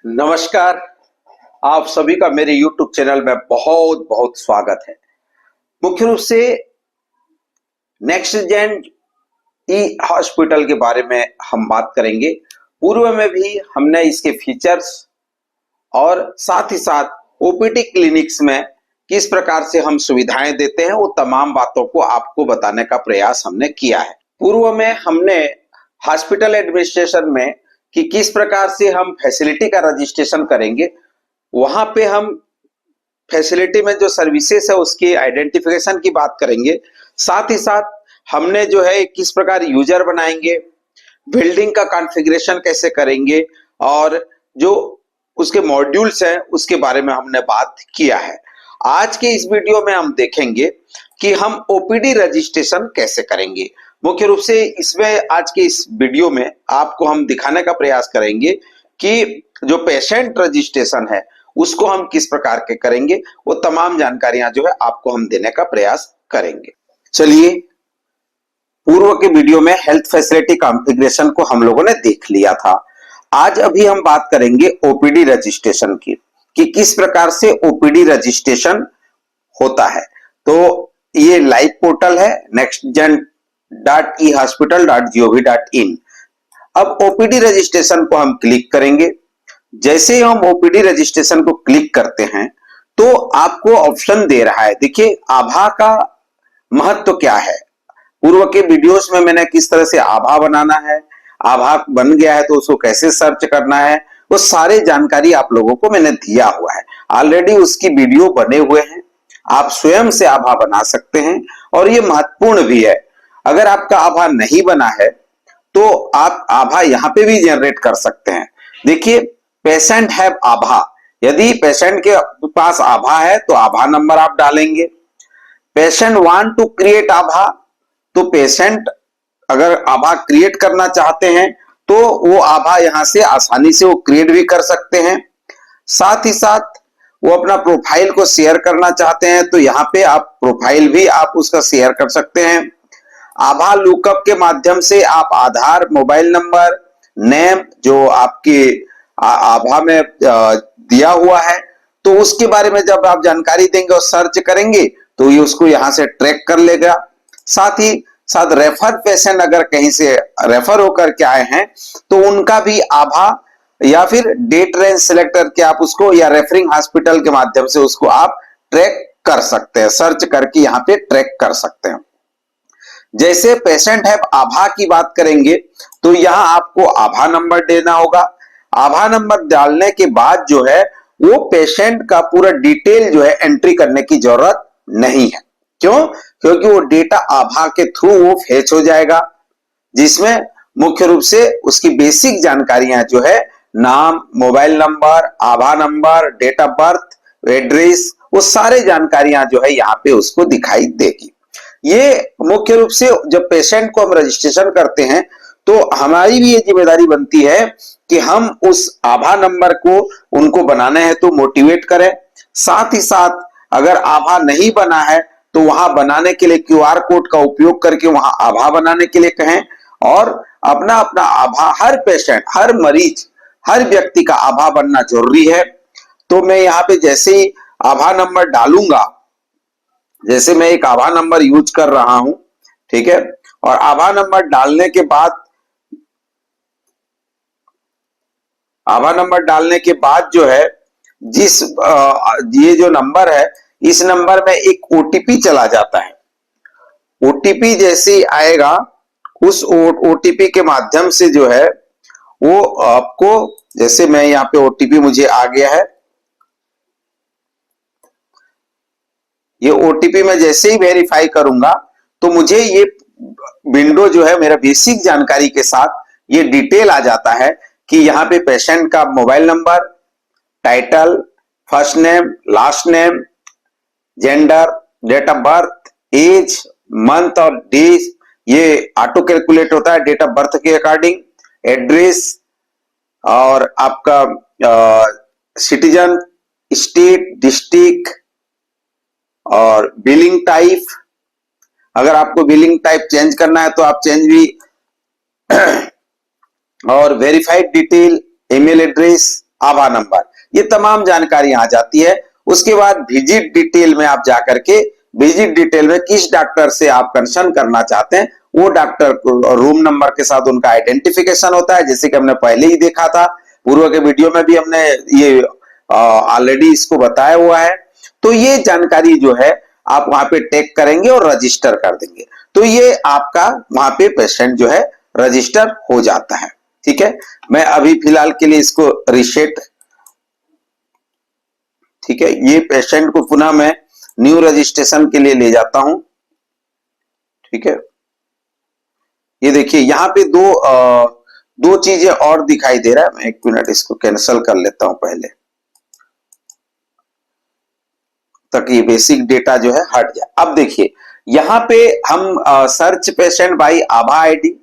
नमस्कार। आप सभी का मेरे YouTube चैनल में बहुत बहुत स्वागत है। मुख्य रूप से नेक्स्ट जेन ई हॉस्पिटल के बारे में हम बात करेंगे। पूर्व में भी हमने इसके फीचर्स और साथ ही साथ ओपीडी क्लिनिक्स में किस प्रकार से हम सुविधाएं देते हैं वो तमाम बातों को आपको बताने का प्रयास हमने किया है। पूर्व में हमने हॉस्पिटल एडमिनिस्ट्रेशन में कि किस प्रकार से हम फैसिलिटी का रजिस्ट्रेशन करेंगे, वहां पे हम फैसिलिटी में जो सर्विसेज है उसकी आइडेंटिफिकेशन की बात करेंगे। साथ ही साथ हमने जो है किस प्रकार यूजर बनाएंगे, बिल्डिंग का कॉन्फ़िगरेशन कैसे करेंगे और जो उसके मॉड्यूल्स हैं उसके बारे में हमने बात किया है। आज के इस वीडियो में हम देखेंगे कि हम ओपीडी रजिस्ट्रेशन कैसे करेंगे। मुख्य रूप से इसमें आज के इस वीडियो में आपको हम दिखाने का प्रयास करेंगे कि जो पेशेंट रजिस्ट्रेशन है उसको हम किस प्रकार के करेंगे, वो तमाम जानकारियां जो है आपको हम देने का प्रयास करेंगे। चलिए, पूर्व के वीडियो में हेल्थ फैसिलिटी कॉन्फ़िगरेशन को हम लोगों ने देख लिया था। आज अभी हम बात करेंगे ओपीडी रजिस्ट्रेशन की कि किस प्रकार से ओपीडी रजिस्ट्रेशन होता है। तो ये लाइव पोर्टल है nextgen.ehospital.gov.in। अब ओपीडी रजिस्ट्रेशन को हम क्लिक करेंगे। जैसे ही हम ओपीडी रजिस्ट्रेशन को क्लिक करते हैं तो आपको ऑप्शन दे रहा है। देखिए, आभा का महत्व क्या है। पूर्व के वीडियोस में मैंने किस तरह से आभा बनाना है, आभा बन गया है तो उसको कैसे सर्च करना है, वो सारे जानकारी आप लोगों को मैंने दिया हुआ है। ऑलरेडी उसकी वीडियो बने हुए हैं, आप स्वयं से आभा बना सकते हैं और ये महत्वपूर्ण भी है। अगर आपका आभा नहीं बना है तो आप आभा यहाँ पे भी जनरेट कर सकते हैं। देखिए, पेशेंट हैव आभा, यदि पेशेंट के पास आभा है तो आभा नंबर आप डालेंगे। पेशेंट वांट टू क्रिएट आभा, तो पेशेंट अगर आभा क्रिएट करना चाहते हैं तो वो आभा यहां से आसानी से वो क्रिएट भी कर सकते हैं। साथ ही साथ वो अपना प्रोफाइल को शेयर करना चाहते हैं तो यहाँ पे आप प्रोफाइल भी आप उसका शेयर कर सकते हैं। आभा लुकअप के माध्यम से आप आधार, मोबाइल नंबर, नेम जो आपके आभा में दिया हुआ है तो उसके बारे में जब आप जानकारी देंगे और सर्च करेंगे तो ये उसको यहां से ट्रैक कर लेगा। साथ ही साथ रेफर पेशेंट अगर कहीं से रेफर होकर के आए हैं तो उनका भी आभा या फिर डेट रेंज सेलेक्ट करके आप उसको या रेफरिंग हॉस्पिटल के माध्यम से उसको आप ट्रैक कर सकते हैं, सर्च करके यहाँ पे ट्रैक कर सकते हैं। जैसे पेशेंट है आभा की बात करेंगे तो यहाँ आपको आभा नंबर देना होगा। आभा नंबर डालने के बाद जो है वो पेशेंट का पूरा डिटेल जो है एंट्री करने की जरूरत नहीं है। क्यों? क्योंकि वो डेटा आभा के थ्रू वो फेच हो जाएगा, जिसमें मुख्य रूप से उसकी बेसिक जानकारियां जो है नाम, मोबाइल नंबर, आभा number, date of birth, address, वो सारे जानकारियां जो है यहाँ पे उसको दिखाई देगी। ये मुख्य रूप से जब पेशेंट को हम रजिस्ट्रेशन करते हैं तो हमारी भी ये जिम्मेदारी बनती है कि हम उस आभा नंबर को उनको बनाने हैं तो मोटिवेट करें। साथ ही साथ अगर आभा नहीं बना है तो वहां बनाने के लिए क्यूआर कोड का उपयोग करके वहां आभा बनाने के लिए कहें और अपना अपना आभा, हर पेशेंट, हर मरीज, हर व्यक्ति का आभा बनना जरूरी है। तो मैं यहाँ पे जैसे ही आभा नंबर डालूंगा, जैसे मैं एक आभा नंबर यूज कर रहा हूं, ठीक है, और आभा नंबर डालने के बाद जो है जिस ये जो नंबर है इस नंबर में एक ओटीपी चला जाता है। ओटीपी जैसे ही आएगा उस ओटीपी के माध्यम से जो है वो आपको, जैसे मैं यहाँ पे ओटीपी मुझे आ गया है, ये ओटीपी मैं जैसे ही वेरीफाई करूंगा तो मुझे ये विंडो जो है मेरा बेसिक जानकारी के साथ ये डिटेल आ जाता है कि यहाँ पे पेशेंट का mobile number, title, first name, last name, gender, date of birth, age, month और डेज, ये ऑटो कैलकुलेट होता है डेट ऑफ बर्थ के अकॉर्डिंग, एड्रेस और आपका सिटीजन, स्टेट, डिस्ट्रिक्ट और बिलिंग टाइप। अगर आपको बिलिंग टाइप चेंज करना है तो आप चेंज भी और वेरीफाइड डिटेल, ईमेल एड्रेस, आभा नंबर, ये तमाम जानकारी आ जाती है। उसके बाद विजिट डिटेल में आप जाकर के विजिट डिटेल में किस डॉक्टर से आप कंसल्ट करना चाहते हैं वो डॉक्टर को रूम नंबर के साथ उनका आइडेंटिफिकेशन होता है, जैसे कि हमने पहले ही देखा था, पूर्व के वीडियो में भी हमने ये ऑलरेडी इसको बताया हुआ है। तो ये जानकारी जो है आप वहां पे टेक करेंगे और रजिस्टर कर देंगे, तो ये आपका वहां पे पेशेंट जो है रजिस्टर हो जाता है। ठीक है, मैं अभी फिलहाल के लिए इसको रीसेट, ठीक है, ये पेशेंट को पुनः मैं न्यू रजिस्ट्रेशन के लिए ले जाता हूं। ठीक है, ये देखिए यहाँ पे दो चीजें और दिखाई दे रहा है। मैं एक मिनट इसको कैंसिल कर लेता हूं पहले, ताकि बेसिक डेटा जो है हट जाए। अब देखिए यहाँ पे हम search patient by Abha ID,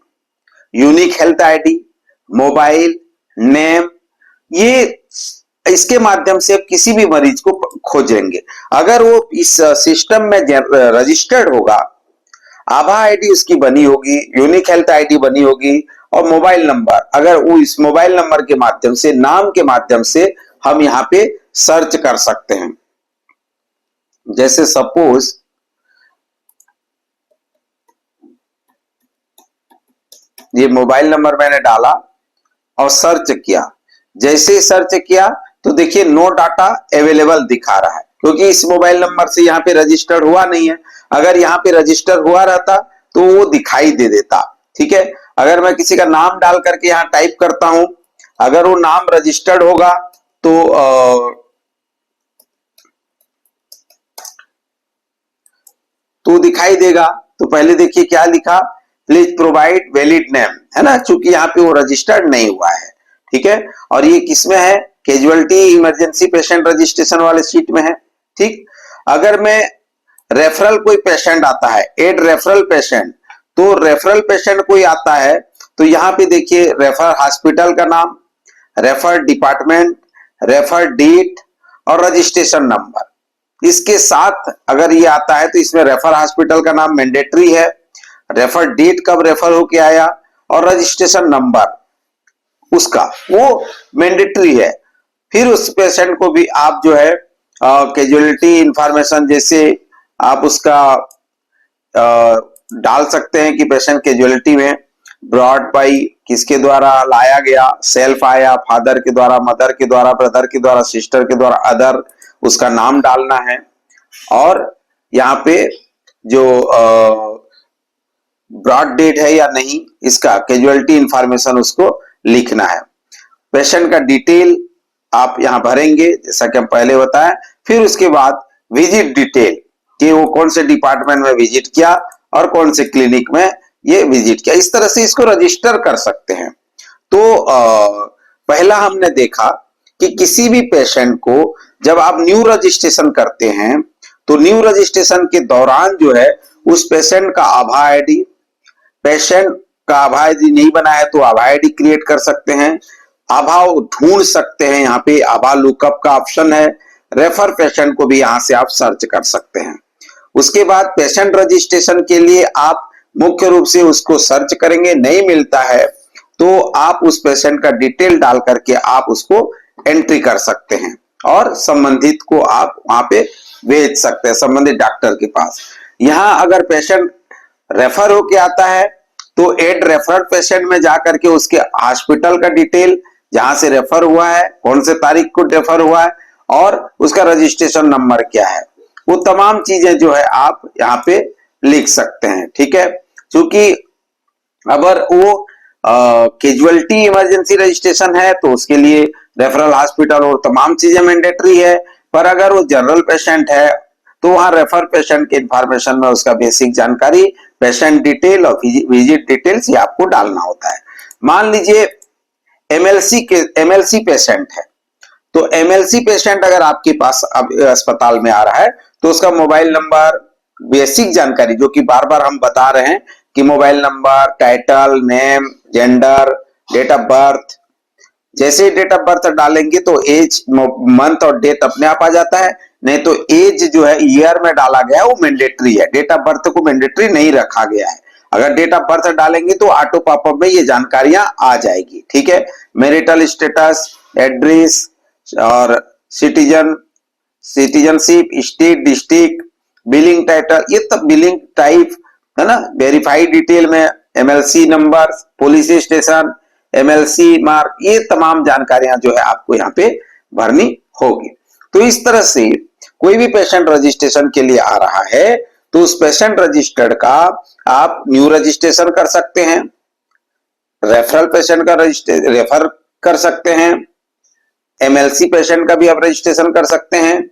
unique health ID, mobile name, ये इसके माध्यम से आप किसी भी मरीज को खोजेंगे। अगर वो इस सिस्टम में रजिस्टर्ड होगा, आभा आईडी उसकी बनी होगी, यूनिक हेल्थ आईडी बनी होगी, और मोबाइल नंबर, अगर वो इस मोबाइल नंबर के माध्यम से, नाम के माध्यम से हम यहाँ पे सर्च कर सकते हैं। जैसे सपोज ये मोबाइल नंबर मैंने डाला और सर्च किया, जैसे ही सर्च किया तो देखिए नो डाटा अवेलेबल दिखा रहा है, क्योंकि इस मोबाइल नंबर से यहाँ पे रजिस्टर्ड हुआ नहीं है। अगर यहाँ पे रजिस्टर हुआ रहता तो वो दिखाई दे देता। ठीक है, अगर मैं किसी का नाम डाल करके यहाँ टाइप करता हूं, अगर वो नाम रजिस्टर्ड होगा तो दिखाई देगा। तो पहले देखिए क्या लिखा, प्लीज प्रोवाइड वैलिड नेम, है ना, चूंकि यहाँ पे वो रजिस्टर्ड नहीं हुआ है। ठीक है, और ये किसमें है, कैजुअलिटी इमरजेंसी पेशेंट रजिस्ट्रेशन वाले शीट में है। ठीक, अगर मैं रेफरल कोई पेशेंट आता है, एड रेफरल पेशेंट, तो रेफरल पेशेंट कोई आता है तो यहाँ पे देखिए रेफर हॉस्पिटल का नाम, रेफर डिपार्टमेंट, रेफर डेट और रजिस्ट्रेशन नंबर। इसके साथ अगर ये आता है तो इसमें रेफर हॉस्पिटल का नाम मैंडेटरी है, रेफर डेट कब रेफर होके आया, और रजिस्ट्रेशन नंबर उसका वो मैंडेटरी है। फिर उस पेशेंट को भी आप जो है कैजुअलिटी इंफॉर्मेशन, जैसे आप उसका डाल सकते हैं कि पेशेंट कैजुअलिटी में ब्रॉड बाई किसके द्वारा लाया गया, सेल्फ आया, फादर के द्वारा, मदर के द्वारा, ब्रदर के द्वारा, सिस्टर के द्वारा, अदर, उसका नाम डालना है। और यहाँ पे जो ब्रॉड डेट है या नहीं, इसका कैजुअलिटी इंफॉर्मेशन उसको लिखना है। पेशेंट का डिटेल आप यहाँ भरेंगे जैसा कि हम पहले बताया। फिर उसके बाद विजिट डिटेल कि वो कौन से डिपार्टमेंट में विजिट किया और कौन से क्लिनिक में ये विजिट किया। इस तरह से इसको रजिस्टर कर सकते हैं। तो पहला हमने देखा कि किसी भी पेशेंट को जब आप न्यू रजिस्ट्रेशन करते हैं तो न्यू रजिस्ट्रेशन के दौरान जो है उस पेशेंट का आभा आईडी, पेशेंट का आभा आईडी नहीं बना है तो आभा आईडी क्रिएट कर सकते हैं, आभा ढूंढ सकते हैं, यहाँ पे आभा लुकअप का ऑप्शन है, रेफर पेशेंट को भी यहाँ से आप सर्च कर सकते हैं। उसके बाद पेशेंट रजिस्ट्रेशन के लिए आप मुख्य रूप से उसको सर्च करेंगे, नहीं मिलता है तो आप उस पेशेंट का डिटेल डाल करके आप उसको एंट्री कर सकते हैं और संबंधित को आप वहां पे भेज सकते हैं संबंधित डॉक्टर के पास। यहाँ अगर पेशेंट रेफर होके आता है तो एड रेफर्ड पेशेंट में जाकर के उसके हॉस्पिटल का डिटेल, जहां से रेफर हुआ है, कौन से तारीख को रेफर हुआ है और उसका रजिस्ट्रेशन नंबर क्या है, वो तमाम चीजें जो है आप यहाँ पे लिख सकते हैं। ठीक है, क्योंकि अगर वो कैजुअलिटी इमरजेंसी रजिस्ट्रेशन है तो उसके लिए रेफरल हॉस्पिटल और तमाम चीजें मैंडेटरी है, पर अगर वो जनरल पेशेंट है तो वहां रेफर पेशेंट के इंफॉर्मेशन में उसका बेसिक जानकारी, पेशेंट डिटेल और विजिट डिटेल्स ये आपको डालना होता है। मान लीजिए एमएलसी पेशेंट है, तो एमएलसी पेशेंट अगर आपके पास अब अस्पताल में आ रहा है तो उसका मोबाइल नंबर, बेसिक जानकारी जो कि बार बार हम बता रहे हैं कि mobile number, title, name, gender, date of birth, जैसे डेट ऑफ बर्थ डालेंगे तो एज, मंथ और डेट अपने आप आ जाता है। नहीं तो एज जो है ईयर में डाला गया है वो मैंडेटरी है, डेट ऑफ बर्थ को मैंडेटरी नहीं रखा गया है। अगर डेट ऑफ बर्थ डालेंगे तो ऑटो पॉपअप में ये जानकारियां आ जाएगी। ठीक है, मैरिटल स्टेटस, एड्रेस, और citizenship, state, district, billing title, ये तब बिलिंग टाइप है ना, वेरीफाइड डिटेल में MLC number, police station, MLC mark, ये तमाम जानकारियां जो है आपको यहाँ पे भरनी होगी। तो इस तरह से कोई भी पेशेंट रजिस्ट्रेशन के लिए आ रहा है तो उस पेशेंट रजिस्टर्ड का आप न्यू रजिस्ट्रेशन कर सकते हैं, रेफरल पेशेंट का रेफर कर सकते हैं, एमएलसी पेशेंट का भी आप रजिस्ट्रेशन कर सकते हैं,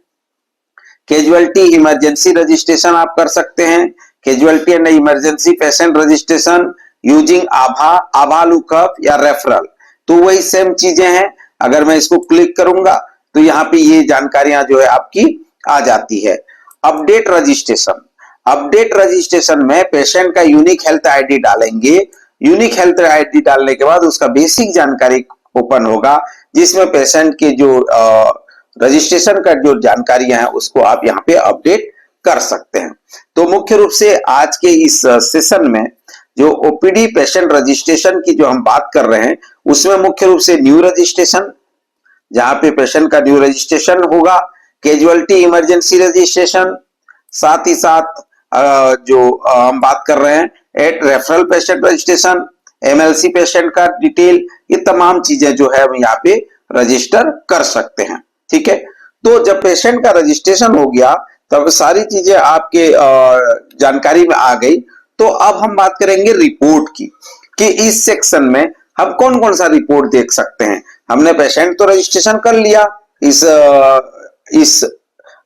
कैजुअलिटी इमरजेंसी रजिस्ट्रेशन आप कर सकते हैं, casualty and emergency patient registration using Abha lookup या रेफरल। तो वही सेम चीजें हैं। अगर मैं इसको क्लिक करूंगा तो यहाँ पे ये जानकारियां जो है आपकी आ जाती है। अपडेट रजिस्ट्रेशन में पेशेंट का यूनिक हेल्थ आईडी डालेंगे। यूनिक हेल्थ आईडी डालने के बाद उसका बेसिक जानकारी ओपन होगा जिसमें पेशेंट के जो रजिस्ट्रेशन का जो जानकारियां हैं उसको आप यहाँ पे अपडेट कर सकते हैं। तो मुख्य रूप से आज के इस सेशन में जो ओपीडी पेशेंट रजिस्ट्रेशन की जो हम बात कर रहे हैं उसमें मुख्य रूप से न्यू रजिस्ट्रेशन, जहां पे पेशेंट का न्यू रजिस्ट्रेशन होगा, कैजुअलिटी इमरजेंसी रजिस्ट्रेशन, साथ ही साथ जो हम बात कर रहे हैं eight referral patient registration, MLC patient का डिटेल, ये तमाम चीजें जो है हम यहाँ पे रजिस्टर कर सकते हैं। ठीक है, तो जब पेशेंट का रजिस्ट्रेशन हो गया तब सारी चीजें आपके जानकारी में आ गई। तो अब हम बात करेंगे रिपोर्ट की कि इस सेक्शन में हम कौन कौन सा रिपोर्ट देख सकते हैं। हमने पेशेंट तो रजिस्ट्रेशन कर लिया इस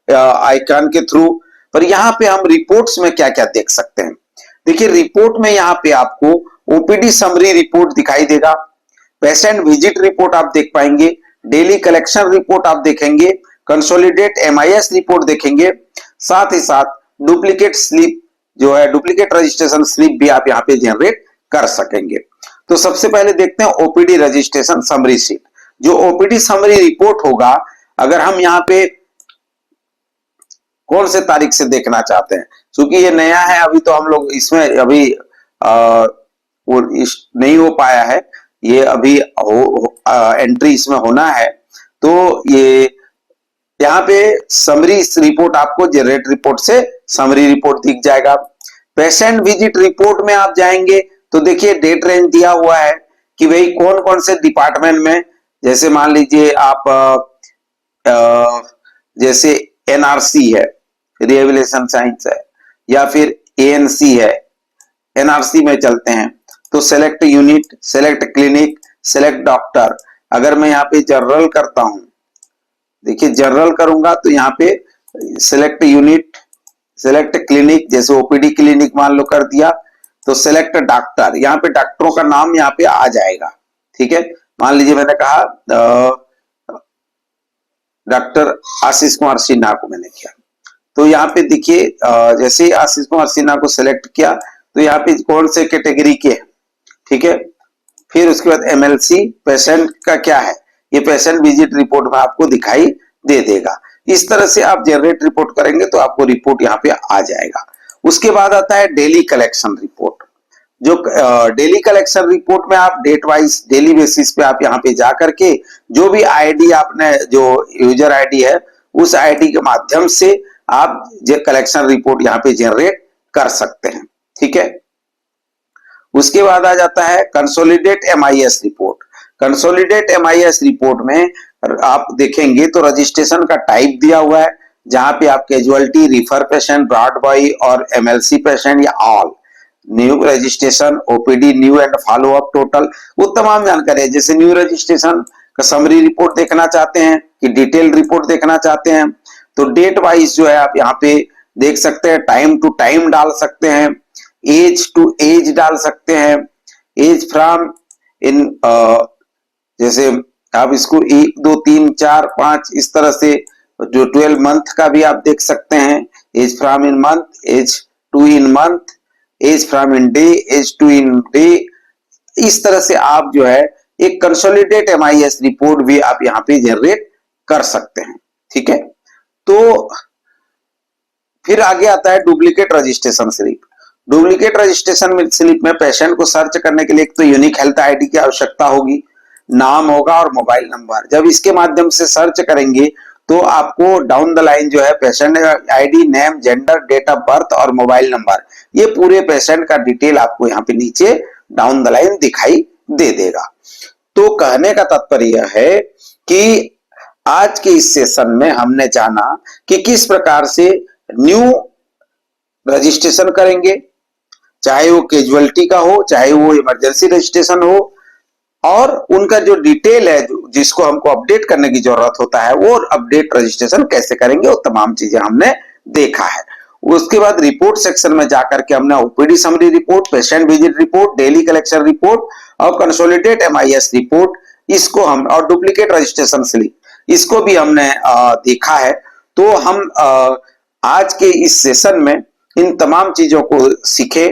आइकन के थ्रू, पर यहाँ पे हम रिपोर्ट्स में क्या क्या देख सकते हैं। देखिए रिपोर्ट में यहाँ पे आपको ओपीडी समरी रिपोर्ट दिखाई देगा, पेशेंट विजिट रिपोर्ट आप देख पाएंगे, डेली कलेक्शन रिपोर्ट आप देखेंगे, कंसोलिडेट एमआईएस रिपोर्ट देखेंगे, साथ ही साथ डुप्लीकेट स्लिप जो है डुप्लीकेट रजिस्ट्रेशन स्लिप भी आप यहाँ पे जनरेट कर सकेंगे। तो सबसे पहले देखते हैं ओपीडी रजिस्ट्रेशन समरी शीट। जो ओपीडी समरी रिपोर्ट होगा, अगर हम यहाँ पे कौन से तारीख से देखना चाहते हैं, क्योंकि ये नया है अभी तो हम लोग इसमें अभी नहीं हो पाया है, ये अभी एंट्री इसमें होना है। तो ये यहाँ पे समरी रिपोर्ट आपको जनरेट रिपोर्ट से समरी रिपोर्ट दिख जाएगा। पेशेंट विजिट रिपोर्ट में आप जाएंगे तो देखिए डेट रेंज दिया हुआ है कि भाई कौन कौन से डिपार्टमेंट में, जैसे मान लीजिए आप जैसे एनआरसी है, रिहेबिलिटेशन साइंस है, या फिर एएनसी है, एनआरसी में चलते हैं तो select unit, select clinic, select doctor. अगर मैं यहाँ पे जनरल करता हूं, देखिए जनरल करूंगा तो यहाँ पे सेलेक्ट यूनिट, सेलेक्ट क्लिनिक, जैसे ओपीडी क्लिनिक मान लो कर दिया तो सेलेक्ट डॉक्टर, यहाँ पे डॉक्टरों का नाम यहाँ पे आ जाएगा। ठीक है, मान लीजिए मैंने कहा डॉक्टर आशीष कुमार सिन्हा को मैंने किया, तो यहाँ पे देखिए जैसे आशीष कुमार सिन्हा को सिलेक्ट किया तो यहाँ पे कौन से कैटेगरी के हैं। ठीक है, फिर उसके बाद एमएलसी पेशेंट का क्या है, ये पेशेंट विजिट रिपोर्ट में आपको दिखाई दे देगा। इस तरह से आप जनरेट रिपोर्ट करेंगे तो आपको रिपोर्ट यहाँ पे आ जाएगा। उसके बाद आता है डेली कलेक्शन रिपोर्ट। जो डेली कलेक्शन रिपोर्ट में आप डेट वाइज डेली बेसिस पे आप यहाँ पे जा करके जो भी आईडी आपने, जो यूजर आईडी है उस आईडी के माध्यम से आप जो कलेक्शन रिपोर्ट यहाँ पे जनरेट कर सकते हैं। ठीक है, उसके बाद आ जाता है consolidate MIS report. Consolidate MIS report में आप देखेंगे तो रजिस्ट्रेशन का टाइप दिया हुआ है, जहां पे आप casualty, refer patient, brought by और एमएलसी पेशेंट या all, new registration, OPD new and follow up total, वो तमाम जानकारी है। जैसे न्यू रजिस्ट्रेशन का समरी रिपोर्ट देखना चाहते हैं कि डिटेल रिपोर्ट देखना चाहते हैं तो डेट वाइज जो है आप यहाँ पे देख सकते हैं, टाइम टू टाइम डाल सकते हैं, एज टू एज डाल सकते हैं, एज फ्रॉम इन जैसे आप इसको 1 2 3 4 5 इस तरह से जो 12 मंथ का भी आप देख सकते हैं, age from in month, age to in month, age from in day, age to in day. इस तरह से आप जो है एक कंसोलिडेट एमआईएस रिपोर्ट भी आप यहाँ पे जनरेट कर सकते हैं। ठीक है, तो फिर आगे आता है duplicate registration slip. Duplicate registration slip में पेशेंट को सर्च करने के लिए एक तो यूनिक हेल्थ आईडी की आवश्यकता होगी, नाम होगा और मोबाइल नंबर। जब इसके माध्यम से सर्च करेंगे तो आपको डाउन द लाइन जो है patient ID, name, gender, date of birth और मोबाइल नंबर, ये पूरे पेशेंट का डिटेल आपको यहाँ पे नीचे डाउन द लाइन दिखाई दे देगा। तो कहने का तात्पर्य यह है कि आज के इस सेशन में हमने जाना कि किस प्रकार से न्यू रजिस्ट्रेशन करेंगे, चाहे वो कैजुअलिटी का हो, चाहे वो इमरजेंसी रजिस्ट्रेशन हो, और उनका जो डिटेल है जिसको हमको अपडेट करने की जरूरत होता है, वो अपडेट रजिस्ट्रेशन कैसे करेंगे, वो तमाम चीजें हमने देखा है। उसके बाद रिपोर्ट सेक्शन में जाकर के हमने OPD summary report, patient visit report, daily collection report और कंसोलिडेटेड एमआईएस रिपोर्ट, इसको हम, और डुप्लीकेट रजिस्ट्रेशन स्लिप, इसको भी हमने देखा है। तो हम आज के इस सेशन में इन तमाम चीजों को सीखे।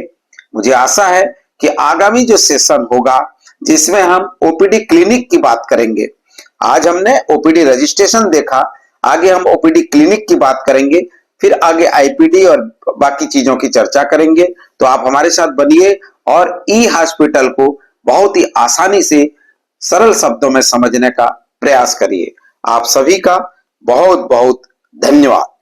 मुझे आशा है कि आगामी जो सेशन होगा जिसमें हम ओपीडी क्लिनिक की बात करेंगे, आज हमने ओपीडी रजिस्ट्रेशन देखा, आगे हम ओपीडी क्लिनिक की बात करेंगे, फिर आगे आईपीडी और बाकी चीजों की चर्चा करेंगे। तो आप हमारे साथ बनिए और ई हॉस्पिटल को बहुत ही आसानी से सरल शब्दों में समझने का प्रयास करिए। आप सभी का बहुत बहुत धन्यवाद।